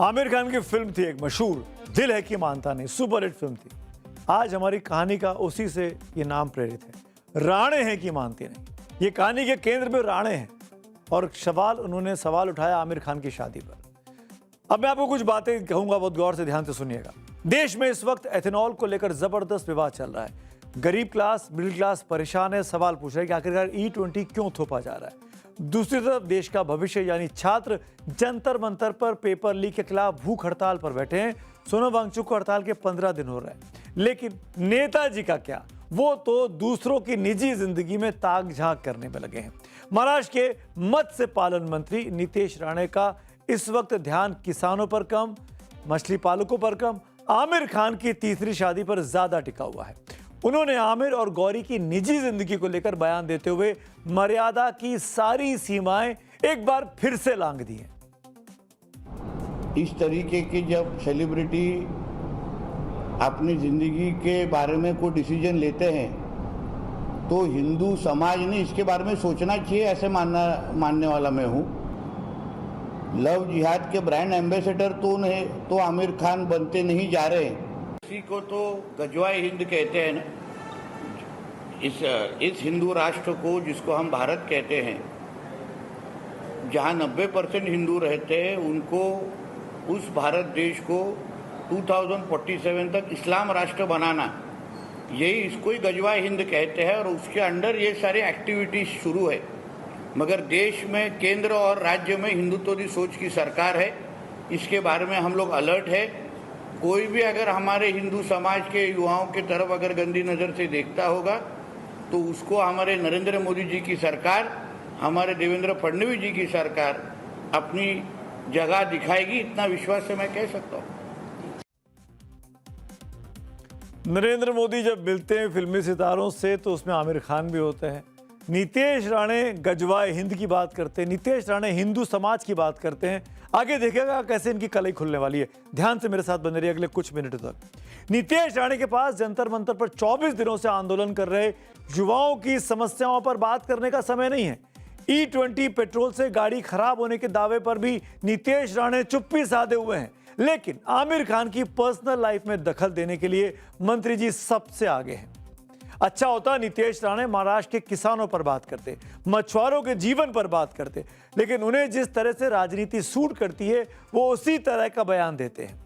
आमिर खान की फिल्म थी एक मशहूर, दिल है कि मानता नहीं, सुपर हिट फिल्म थी। आज हमारी कहानी का उसी से ये नाम प्रेरित है, राणे हैं कि मानती नहीं। ये कहानी के केंद्र में राणे हैं और उन्होंने सवाल उठाया आमिर खान की शादी पर। अब मैं आपको कुछ बातें कहूंगा, बहुत गौर से ध्यान से सुनिएगा। देश में इस वक्त एथेनॉल को लेकर जबरदस्त विवाद चल रहा है। गरीब क्लास, मिडिल क्लास परेशान है, सवाल पूछ रहे हैं कि आखिरकार E20 क्यों थोपा जा रहा है। दूसरी तरफ देश का भविष्य यानी छात्र जंतर मंतर पर पेपर लीक के खिलाफ भूख हड़ताल पर बैठे हैं। सोनम वांगचुक को हड़ताल के 15 दिन हो रहे हैं, लेकिन नेताजी का क्या, वो तो दूसरों की निजी जिंदगी में ताक झांक करने में लगे हैं। महाराष्ट्र के मत्स्य पालन मंत्री नीतेश राणे का इस वक्त ध्यान किसानों पर कम, मछली पालकों पर कम, आमिर खान की तीसरी शादी पर ज्यादा टिका हुआ है। उन्होंने आमिर और गौरी की निजी जिंदगी को लेकर बयान देते हुए मर्यादा की सारी सीमाएं एक बार फिर से लांघ दी हैं। इस तरीके की जब सेलिब्रिटी अपनी जिंदगी के बारे में कोई डिसीजन लेते हैं तो हिंदू समाज ने इसके बारे में सोचना चाहिए, ऐसे मानने वाला मैं हूँ। लव जिहाद के ब्रांड एम्बेसडर तो आमिर खान बनते नहीं जा रहे। इसी को तो गजवाए हिंद कहते हैं ना, इस हिंदू राष्ट्र को जिसको हम भारत कहते हैं, जहाँ 90% हिंदू रहते हैं, उनको उस भारत देश को 2047 तक इस्लाम राष्ट्र बनाना, यही इसको ही गजवाए हिंद कहते हैं और उसके अंडर ये सारी एक्टिविटीज शुरू है। मगर देश में केंद्र और राज्य में हिंदुत्ववादी सोच की सरकार है, इसके बारे में हम लोग अलर्ट है। कोई भी अगर हमारे हिंदू समाज के युवाओं की तरफ अगर गंदी नज़र से देखता होगा तो उसको हमारे नरेंद्र मोदी जी की सरकार, हमारे देवेंद्र फडणवीस जी की सरकार अपनी जगह दिखाएगी, इतना विश्वास से मैं कह सकता हूँ। नरेंद्र मोदी जब मिलते हैं फिल्मी सितारों से तो उसमें आमिर खान भी होते हैं। नीतेश राणे गजवाए हिंद की बात करते हैं, नीतेश राणे हिंदू समाज की बात करते हैं। आगे देखिएगा कैसे इनकी कलई खुलने वाली है। ध्यान से मेरे साथ बने रहिए अगले कुछ मिनट तक। नीतेश राणे के पास जंतर मंतर पर 24 दिनों से आंदोलन कर रहे युवाओं की समस्याओं पर बात करने का समय नहीं है। E20 पेट्रोल से गाड़ी खराब होने के दावे पर भी नीतेश राणे चुप्पी साधे हुए हैं, लेकिन आमिर खान की पर्सनल लाइफ में दखल देने के लिए मंत्री जी सबसे आगे हैं। अच्छा होता नीतेश राणे महाराष्ट्र के किसानों पर बात करते, मछुआरों के जीवन पर बात करते, लेकिन उन्हें जिस तरह से राजनीति सूट करती है वो उसी तरह का बयान देते हैं।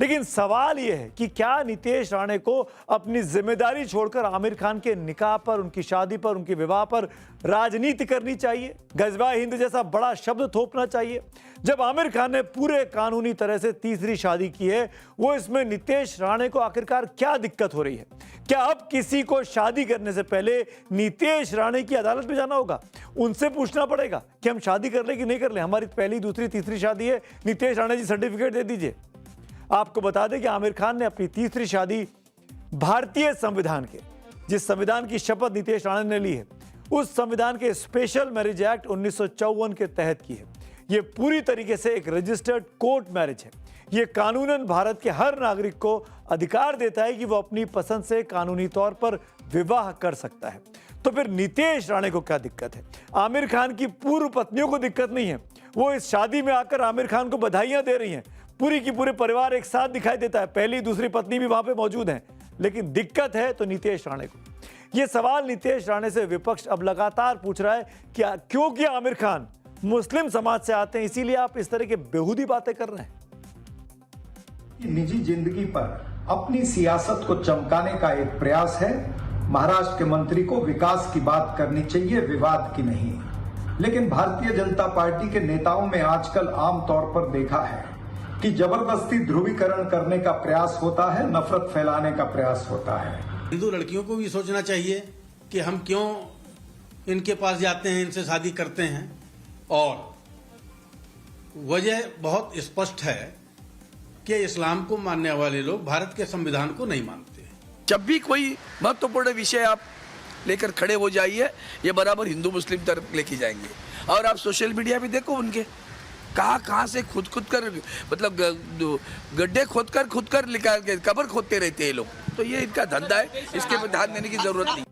लेकिन सवाल यह है कि क्या नीतेश राणे को अपनी जिम्मेदारी छोड़कर आमिर खान के निकाह पर, उनकी शादी पर, उनके विवाह पर राजनीति करनी चाहिए, गजवाए हिंद जैसा बड़ा शब्द थोपना चाहिए? जब आमिर खान ने पूरे कानूनी तरह से तीसरी शादी की है, वो इसमें नीतेश राणे को आखिरकार क्या दिक्कत हो रही है? क्या अब किसी को शादी करने से पहले नीतेश राणे की अदालत में जाना होगा, उनसे पूछना पड़ेगा कि हम शादी कर ले कि नहीं कर ले, हमारी पहली, दूसरी, तीसरी शादी है, नीतेश राणे जी सर्टिफिकेट दे दीजिए। आपको बता दें कि आमिर खान ने अपनी तीसरी शादी भारतीय संविधान के, जिस संविधान की शपथ नीतेश राणे ने ली है, उस संविधान के स्पेशल मैरिज एक्ट 1954 के तहत की है। यह पूरी तरीके से एक रजिस्टर्ड कोर्ट मैरिज है। यह कानूनन भारत के हर नागरिक को अधिकार देता है कि वो अपनी पसंद से कानूनी तौर पर विवाह कर सकता है। तो फिर नीतेश राणे को क्या दिक्कत है? आमिर खान की पूर्व पत्नियों को दिक्कत नहीं है, वो इस शादी में आकर आमिर खान को बधाइयां दे रही हैं। पूरी की पूरे परिवार एक साथ दिखाई देता है, पहली दूसरी पत्नी भी वहां पे मौजूद है, लेकिन दिक्कत है तो नीतेश राणे को। यह सवाल नीतेश राणे से विपक्ष अब लगातार पूछ रहा है कि क्योंकि आमिर खान मुस्लिम समाज से आते हैं, इसीलिए आप इस तरह के बेहुदी बातें कर रहे हैं। निजी जिंदगी पर अपनी सियासत को चमकाने का एक प्रयास है। महाराष्ट्र के मंत्री को विकास की बात करनी चाहिए, विवाद की नहीं। लेकिन भारतीय जनता पार्टी के नेताओं में आजकल आमतौर पर देखा है कि जबरदस्ती ध्रुवीकरण करने का प्रयास होता है, नफरत फैलाने का प्रयास होता है। हिंदू लड़कियों को भी सोचना चाहिए कि हम क्यों इनके पास जाते हैं, इनसे शादी करते हैं, और वजह बहुत स्पष्ट है कि इस्लाम को मानने वाले लोग भारत के संविधान को नहीं मानते। जब भी कोई महत्वपूर्ण विषय आप लेकर खड़े हो जाइए, ये बराबर हिंदू मुस्लिम तरफ लेके जाएंगे। और आप सोशल मीडिया भी देखो, उनके कहाँ से खुद कर, मतलब गड्ढे खुद कर निकाल के कब्र खोदते रहते हैं लोग। तो ये इनका धंधा है, इसके पर ध्यान देने की जरूरत नहीं।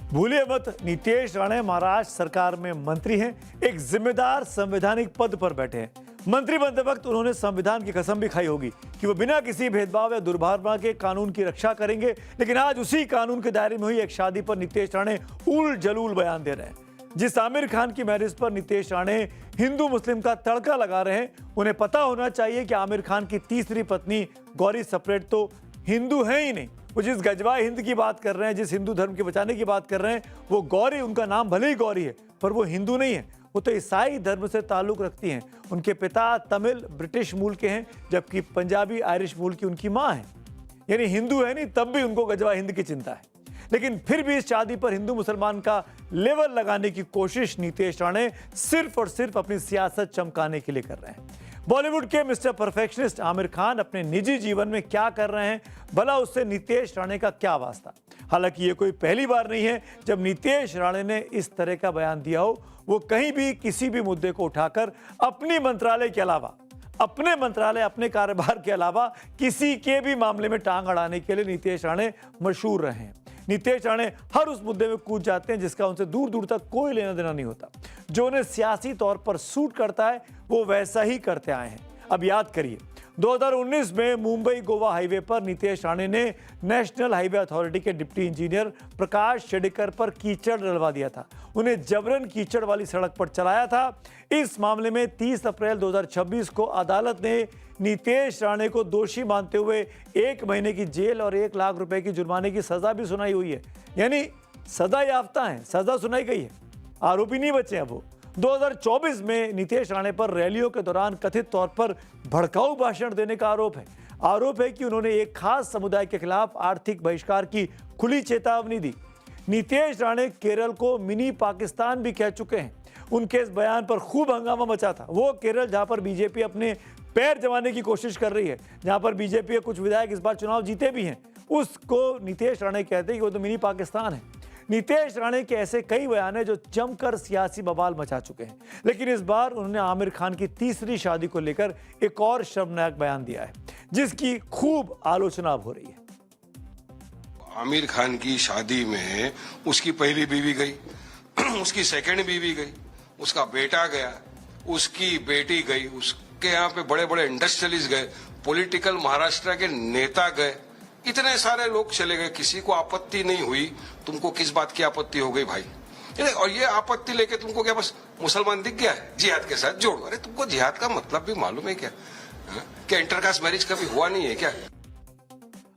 भूलिए मत, नीतीश राणे महाराष्ट्र सरकार में मंत्री हैं, एक जिम्मेदार संवैधानिक पद पर बैठे हैं। मंत्री बनते वक्त उन्होंने संविधान की कसम भी खाई होगी कि वो बिना किसी भेदभाव या दुर्भावना के कानून की रक्षा करेंगे, लेकिन आज उसी कानून के दायरे में हुई एक शादी पर नीतीश राणे उल जलूल बयान दे रहे हैं। जिस आमिर खान की मैरिज पर नीतीश राणे हिंदू मुस्लिम का तड़का लगा रहे हैं, उन्हें पता होना चाहिए कि आमिर खान की तीसरी पत्नी गौरी सेपरेट तो हिंदू है ही नहीं। वो जिस गजवाए हिंद की बात कर रहे हैं, जिस हिंदू धर्म के बचाने की बात कर रहे हैं, वो गौरी, उनका नाम भले ही गौरी है पर वो हिंदू नहीं है, वो तो ईसाई धर्म से ताल्लुक रखती हैं। उनके पिता तमिल ब्रिटिश मूल के हैं, जबकि पंजाबी आयरिश मूल की उनकी माँ है। यानी हिंदू है नहीं, तब भी उनको गजवा हिंद की चिंता है। लेकिन फिर भी इस शादी पर हिंदू मुसलमान का लेवल लगाने की कोशिश नीतीश राणे सिर्फ और सिर्फ अपनी सियासत चमकाने के लिए कर रहे हैं। बॉलीवुड के मिस्टर परफेक्शनिस्ट आमिर खान अपने निजी जीवन में क्या कर रहे हैं, भला उससे नीतीश राणे का क्या वास्ता। हालांकि ये कोई पहली बार नहीं है जब नीतीश राणे ने इस तरह का बयान दिया हो। वो कहीं भी किसी भी मुद्दे को उठाकर अपने मंत्रालय अपने कारोबार के अलावा किसी के भी मामले में टांग अड़ाने के लिए नीतीश राणे मशहूर रहे हैं। नीतीश राणे हर उस मुद्दे में कूद जाते हैं जिसका उनसे दूर दूर तक कोई लेना देना नहीं होता। जो उन्हें सियासी तौर पर सूट करता है वो वैसा ही करते आए हैं। अब याद करिए, 2019 में मुंबई गोवा हाईवे पर नीतीश राणे ने नेशनल हाईवे अथॉरिटी के डिप्टी इंजीनियर प्रकाश शेडेकर पर कीचड़ डलवा दिया था। उन्हें जबरन कीचड़ वाली सड़क पर चलाया था। इस मामले में 30 अप्रैल 2026 को अदालत ने नीतीश राणे को दोषी मानते हुए 1 महीने की जेल और 1 लाख रुपए की जुर्माने की सजा भी सुनाई हुई है। यानी सजा याफ्ता है, सजा सुनाई गई है, आरोपी नहीं बचे हैं वो। 2024 में नीतीश राणे पर रैलियों के दौरान कथित तौर पर भड़काऊ भाषण देने का आरोप है कि उन्होंने एक खास समुदाय के खिलाफ आर्थिक बहिष्कार की खुली चेतावनी दी। नीतीश राणे केरल को मिनी पाकिस्तान भी कह चुके हैं। उनके इस बयान पर खूब हंगामा मचा था। वो केरल जहां पर बीजेपी अपने पैर जमाने की कोशिश कर रही है, जहां पर बीजेपी के कुछ विधायक इस बार चुनाव जीते भी हैं, उसको नीतीश राणे कहते हैं कि वो तो मिनी पाकिस्तान है। नीतीश राणे के ऐसे कई बयान हैं जो जमकर सियासी बवाल मचा चुके हैं। लेकिन इस बार उन्होंने आमिर खान की तीसरी शादी को लेकर एक और शर्मनाक बयान दिया है, जिसकी खूब आलोचना अब हो रही है। आमिर खान की शादी में उसकी पहली बीवी गई, उसकी सेकंड बीवी गई, उसका बेटा गया, उसकी बेटी गई, उसके यहाँ पे बड़े बड़े इंडस्ट्रियलिस्ट गए, पॉलिटिकल महाराष्ट्र के नेता गए, इतने सारे लोग चले गए, किसी को आपत्ति नहीं हुई। तुमको किस बात की आपत्ति हो गई भाई? और ये आपत्ति लेके तुमको क्या बस मुसलमान दिख गया है जिहाद के साथ जोड़? अरे तुमको जिहाद का मतलब भी मालूम है क्या? क्या इंटरकास्ट मैरिज कभी हुआ नहीं है क्या?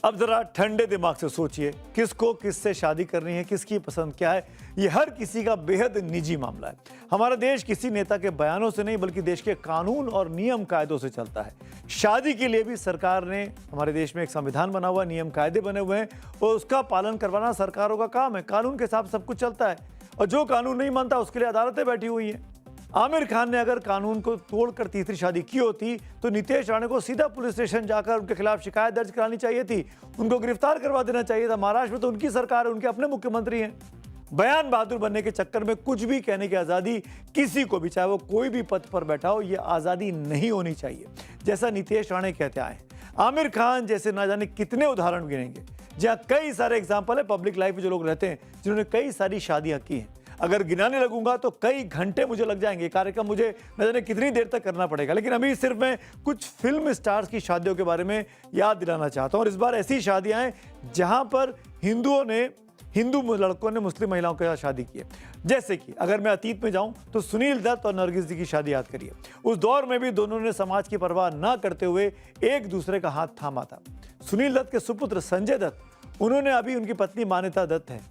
अब जरा ठंडे दिमाग से सोचिए, किसको किससे शादी करनी है, किसकी पसंद क्या है, ये हर किसी का बेहद निजी मामला है। हमारा देश किसी नेता के बयानों से नहीं बल्कि देश के कानून और नियम कायदों से चलता है। शादी के लिए भी सरकार ने, हमारे देश में एक संविधान बना हुआ है, नियम कायदे बने हुए हैं और उसका पालन करवाना सरकारों का काम है। कानून के हिसाब सब कुछ चलता है और जो कानून नहीं मानता उसके लिए अदालतें बैठी हुई हैं। आमिर खान ने अगर कानून को तोड़कर तीसरी शादी की होती तो नीतीश राणे को सीधा पुलिस स्टेशन जाकर उनके खिलाफ शिकायत दर्ज करानी चाहिए थी, उनको गिरफ्तार करवा देना चाहिए था। महाराष्ट्र में तो उनकी सरकार है, उनके अपने मुख्यमंत्री हैं। बयान बहादुर बनने के चक्कर में कुछ भी कहने की आज़ादी किसी को भी, चाहे वो कोई भी पद पर बैठा हो, ये आज़ादी नहीं होनी चाहिए, जैसा नीतीश राणे कहते आए। आमिर खान जैसे ना जाने कितने उदाहरण गिनेंगे, जहाँ कई सारे एग्जाम्पल है पब्लिक लाइफ में जो लोग रहते हैं जिन्होंने कई सारी शादियाँ की हैं। अगर गिनाने लगूंगा तो कई घंटे मुझे लग जाएंगे, कार्यक्रम मुझे न जाने कितनी देर तक करना पड़ेगा। लेकिन अभी सिर्फ मैं कुछ फिल्म स्टार्स की शादियों के बारे में याद दिलाना चाहता हूं। और इस बार ऐसी शादियां हैं जहां पर हिंदू लड़कों ने मुस्लिम महिलाओं के साथ शादी की है। जैसे कि अगर मैं अतीत में जाऊं तो सुनील दत्त और नरगिस जी की शादी याद करिए। उस दौर में भी दोनों ने समाज की परवाह न करते हुए एक दूसरे का हाथ थामा था। सुनील दत्त के सुपुत्र संजय दत्त, उन्होंने अभी उनकी पत्नी मान्यता दत्त है।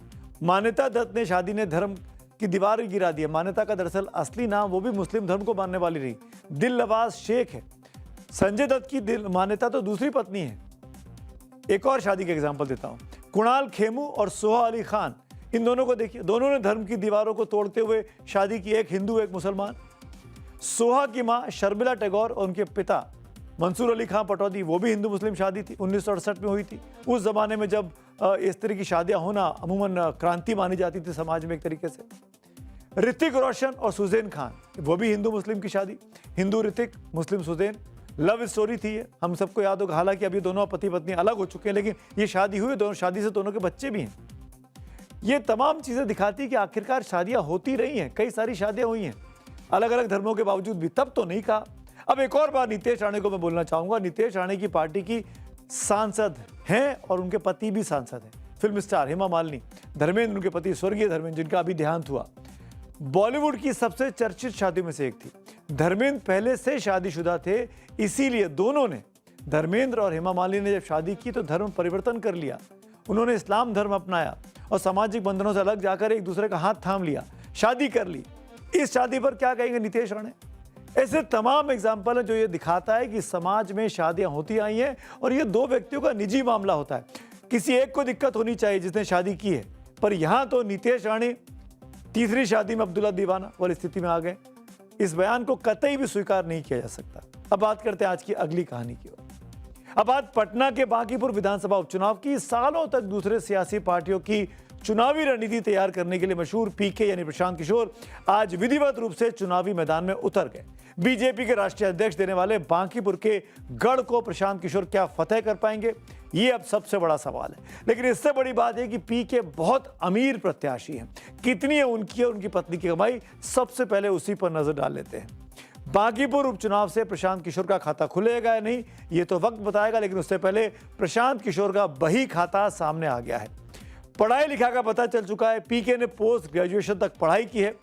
मान्यता दत्त ने शादी ने धर्म की दीवार गिरा दी है। मान्यता का दरअसल असली नाम वो भी मुस्लिम धर्म को मानने वाली रही, दिलनवाज शेख है। संजय दत्त की मान्यता तो दूसरी पत्नी है। एक और शादी का एग्जांपल देता हूं, कुणाल खेमू और सोहा अली खान, इन दोनों को देखिए, दोनों ने धर्म की दीवारों को तोड़ते हुए शादी की, एक हिंदू एक मुसलमान। सोहा की मां शर्मिला टैगोर और उनके पिता मंसूर अली खान पटौदी, वो भी हिंदू मुस्लिम शादी थी, 1968 में हुई थी। उस जमाने में जब इस तरह की शादियां होना अमूमन क्रांति मानी जाती थी समाज में एक तरीके से। ऋतिक रोशन और सुजैन खान, वो भी हिंदू मुस्लिम की शादी, हिंदू ऋतिक मुस्लिम सुजैन, लव स्टोरी थी ये, हम सबको याद होगा। हालांकि अभी दोनों पति पत्नी अलग हो चुके हैं, लेकिन ये शादी हुई, दोनों शादी से दोनों के बच्चे भी हैं। ये तमाम चीज़ें दिखाती कि आखिरकार शादियां होती रही हैं, कई सारी शादियां हुई हैं अलग अलग धर्मों के बावजूद भी, तब तो नहीं कहा। अब एक और बात नीतीश राणे को मैं बोलना चाहूंगा। नीतीश राणे की पार्टी की सांसद हैं और उनके पति भी सांसद हैं, फिल्म स्टार हेमा मालिनी, धर्मेंद्र उनके पति, स्वर्गीय धर्मेंद्र, जिनका अभी देहांत हुआ। बॉलीवुड की सबसे चर्चित शादियों में से एक थी। धर्मेंद्र पहले से शादीशुदा थे, इसीलिए दोनों ने, धर्मेंद्र और हेमा मालिनी ने जब शादी की तो धर्म परिवर्तन कर लिया। उन्होंने इस्लाम धर्म अपनाया और सामाजिक बंधनों से अलग जाकर एक दूसरे का हाथ थाम लिया, शादी कर ली। इस शादी पर क्या कहेंगे नीतीश राणे? ऐसे तमाम एग्जाम्पल है जो ये दिखाता है कि समाज में शादियां होती आई हैं और ये दो व्यक्तियों का निजी मामला होता है। किसी एक को दिक्कत होनी चाहिए जिसने शादी की है, पर यहां तो नीतीश राणे तीसरी शादी में अब्दुल्ला दीवाना वाली स्थिति में आ गए। इस बयान को कतई भी स्वीकार नहीं किया जा सकता। अब बात करते हैं आज की अगली कहानी की ओर। अब बात पटना के बांकीपुर विधानसभा उपचुनाव की। सालों तक दूसरे सियासी पार्टियों की चुनावी रणनीति तैयार करने के लिए मशहूर पीके यानी प्रशांत किशोर आज विधिवत रूप से चुनावी मैदान में उतर गए। बीजेपी के राष्ट्रीय अध्यक्ष देने वाले बांकीपुर के गढ़ को प्रशांत किशोर क्या फतेह कर पाएंगे, ये अब सबसे बड़ा सवाल है। लेकिन इससे बड़ी बात है कि पीके बहुत अमीर प्रत्याशी हैं। कितनी है उनकी और उनकी पत्नी की कमाई, सबसे पहले उसी पर नजर डाल लेते हैं। बांकीपुर उपचुनाव से प्रशांत किशोर का खाता खुलेगा या नहीं, ये तो वक्त बताएगा, लेकिन उससे पहले प्रशांत किशोर का बही खाता सामने आ गया है। पढ़ाई लिखा का पता चल चुका है। पीके ने पोस्ट ग्रेजुएशन तक पढ़ाई की है।